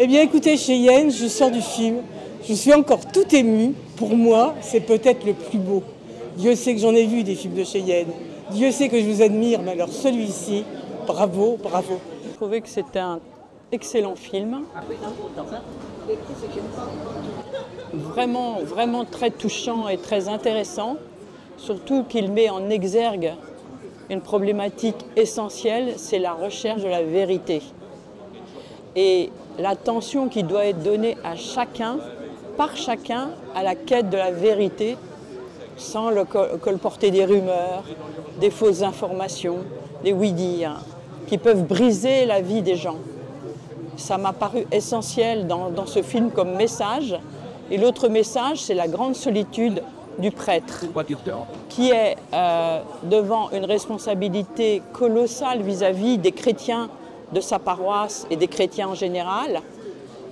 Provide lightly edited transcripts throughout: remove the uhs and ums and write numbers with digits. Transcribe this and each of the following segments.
Eh bien écoutez Cheyenne, je sors du film, je suis encore tout émue. Pour moi, c'est peut-être le plus beau. Dieu sait que j'en ai vu des films de Cheyenne. Dieu sait que je vous admire, mais alors celui-ci, bravo, bravo. J'ai trouvé que c'était un excellent film. Vraiment, vraiment très touchant et très intéressant. Surtout qu'il met en exergue une problématique essentielle, c'est la recherche de la vérité. Et l'attention qui doit être donnée à chacun, par chacun, à la quête de la vérité, sans le colporter des rumeurs, des fausses informations, des oui-dire, qui peuvent briser la vie des gens. Ça m'a paru essentiel dans ce film comme message. Et l'autre message, c'est la grande solitude du prêtre, qui est devant une responsabilité colossale vis-à-vis des chrétiens de sa paroisse et des chrétiens en général,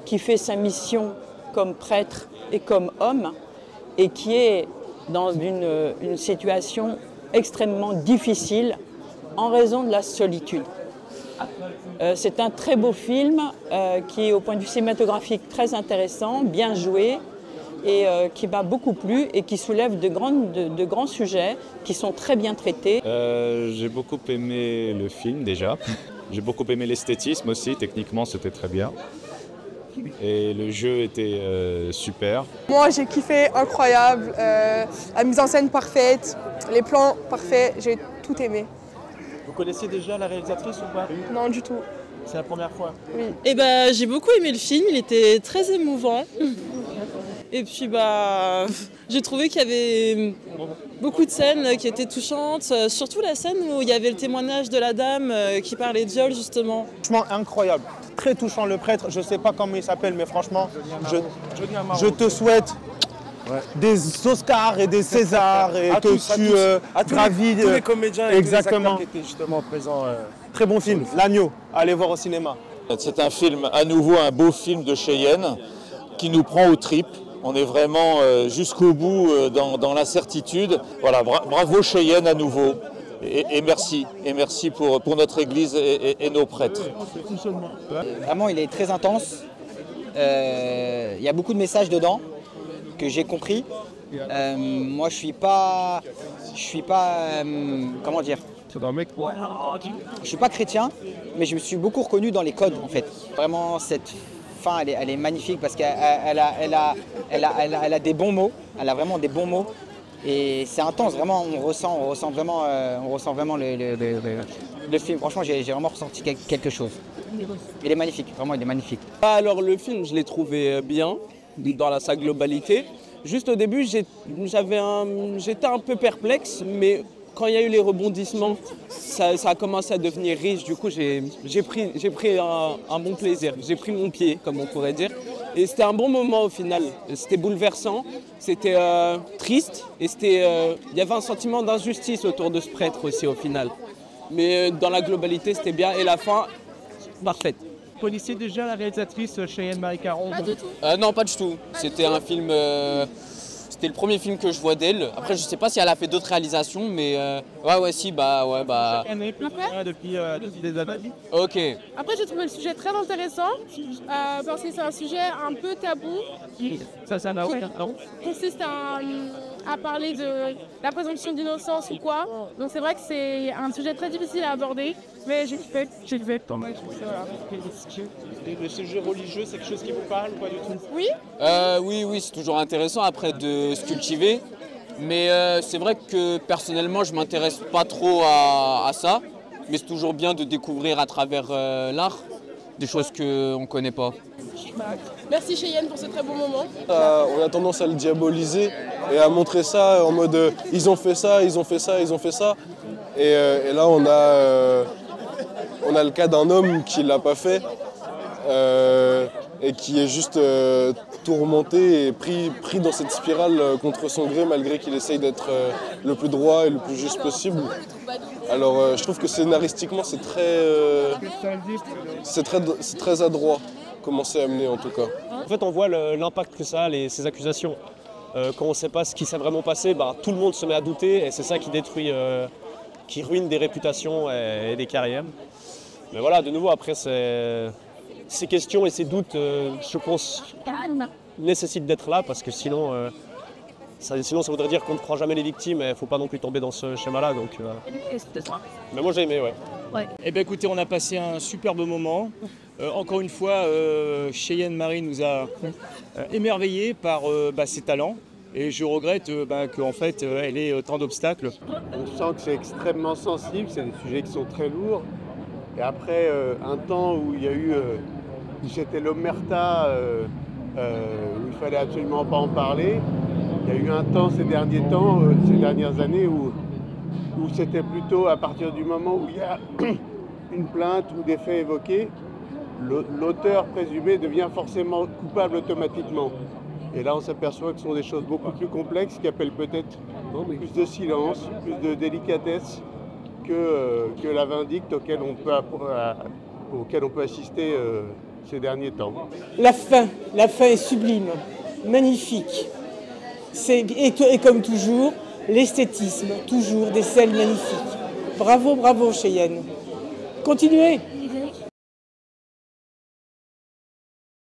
qui fait sa mission comme prêtre et comme homme, et qui est dans une situation extrêmement difficile en raison de la solitude. C'est un très beau film qui est au point de vue cinématographique très intéressant, bien joué, et qui m'a beaucoup plu et qui soulève de grands sujets qui sont très bien traités. J'ai beaucoup aimé le film déjà. J'ai beaucoup aimé l'esthétisme aussi, techniquement c'était très bien. Et le jeu était super. Moi j'ai kiffé, incroyable, la mise en scène parfaite, les plans parfaits, j'ai tout aimé. Vous connaissiez déjà la réalisatrice ou pas? Non du tout. C'est la première fois? Oui. Et bah, j'ai beaucoup aimé le film, il était très émouvant. Et puis j'ai trouvé qu'il y avait beaucoup de scènes qui étaient touchantes, surtout la scène où il y avait le témoignage de la dame qui parlait de viol justement. Franchement incroyable, très touchant le prêtre, je sais pas comment il s'appelle mais franchement je te souhaite des Oscars et des Césars et que tu gravis tous les comédiens et exactement. tous les acteurs qui étaient justement présents. Très bon film, L'Agneau, allez voir au cinéma. C'est un film, à nouveau un beau film de Cheyenne qui nous prend aux tripes. On est vraiment jusqu'au bout dans l'incertitude. Voilà, bravo Cheyenne à nouveau. Et merci pour notre Église et nos prêtres. Vraiment, il est très intense. Il y a beaucoup de messages dedans que j'ai compris. Moi, je suis pas, comment dire. Je suis pas chrétien, mais je me suis beaucoup reconnu dans les codes en fait. Vraiment, cette fin, elle est magnifique parce qu'elle a des bons mots. Elle a vraiment des bons mots. Et c'est intense, vraiment, on ressent vraiment le film. Franchement, j'ai vraiment ressenti quelque chose. Il est magnifique, vraiment, il est magnifique. Alors le film, je l'ai trouvé bien, dans sa globalité. Juste au début, j'étais un peu perplexe, mais quand il y a eu les rebondissements, ça a commencé à devenir riche. Du coup, j'ai pris un bon plaisir. J'ai pris mon pied, comme on pourrait dire. Et c'était un bon moment au final. C'était bouleversant, c'était triste et il y avait un sentiment d'injustice autour de ce prêtre aussi au final. Mais dans la globalité, c'était bien et la fin, parfaite. Vous connaissiez déjà la réalisatrice Cheyenne Marie Caron? Pas du tout. Non, pas du tout. C'était un film... C'était le premier film que je vois d'elle. Après, je sais pas si elle a fait d'autres réalisations, mais si, Elle est plus depuis des années. Ok. Après, j'ai trouvé le sujet très intéressant parce que c'est un sujet un peu tabou. Ça n'a aucun sens. Consiste à parler de la présomption d'innocence ou quoi. Donc c'est vrai que c'est un sujet très difficile à aborder, mais j'ai fait. Le sujet religieux, c'est quelque chose qui vous parle ou pas du tout? Oui. Oui, c'est toujours intéressant après de se cultiver. Mais c'est vrai que personnellement, je m'intéresse pas trop à ça. Mais c'est toujours bien de découvrir à travers l'art des choses qu'on ne connaît pas. Merci Cheyenne pour ce très beau moment. On a tendance à le diaboliser et à montrer ça en mode ils ont fait ça, ils ont fait ça, ils ont fait ça. Et là on a le cas d'un homme qui l'a pas fait et qui est juste tourmenté et pris dans cette spirale contre son gré malgré qu'il essaye d'être le plus droit et le plus juste possible. Alors je trouve que scénaristiquement c'est très adroit comment c'est amené en tout cas. En fait on voit l'impact que ça a, ces accusations. Quand on ne sait pas ce qui s'est vraiment passé, tout le monde se met à douter et c'est ça qui détruit, qui ruine des réputations et des carrières. Mais voilà, de nouveau après c'est ces questions et ces doutes, je pense, nécessitent d'être là parce que sinon, ça voudrait dire qu'on ne croit jamais les victimes et il ne faut pas non plus tomber dans ce schéma-là. Donc, mais moi j'ai aimé, ouais. Eh bien écoutez, on a passé un superbe moment. Encore une fois, Cheyenne Marie nous a émerveillés par ses talents. Et je regrette qu'en fait, elle ait tant d'obstacles. On sent que c'est extrêmement sensible, c'est des sujets qui sont très lourds. Et après un temps où il y a eu, où c'était l'omerta, où il ne fallait absolument pas en parler, il y a eu un temps ces dernières années où c'était plutôt à partir du moment où il y a une plainte ou des faits évoqués, l'auteur présumé devient forcément coupable automatiquement. Et là, on s'aperçoit que ce sont des choses beaucoup plus complexes qui appellent peut-être plus de silence, plus de délicatesse que la vindicte auquel on peut assister ces derniers temps. La fin est sublime, magnifique. Et comme toujours, l'esthétisme, toujours des scènes magnifiques. Bravo, bravo Cheyenne. Continuez.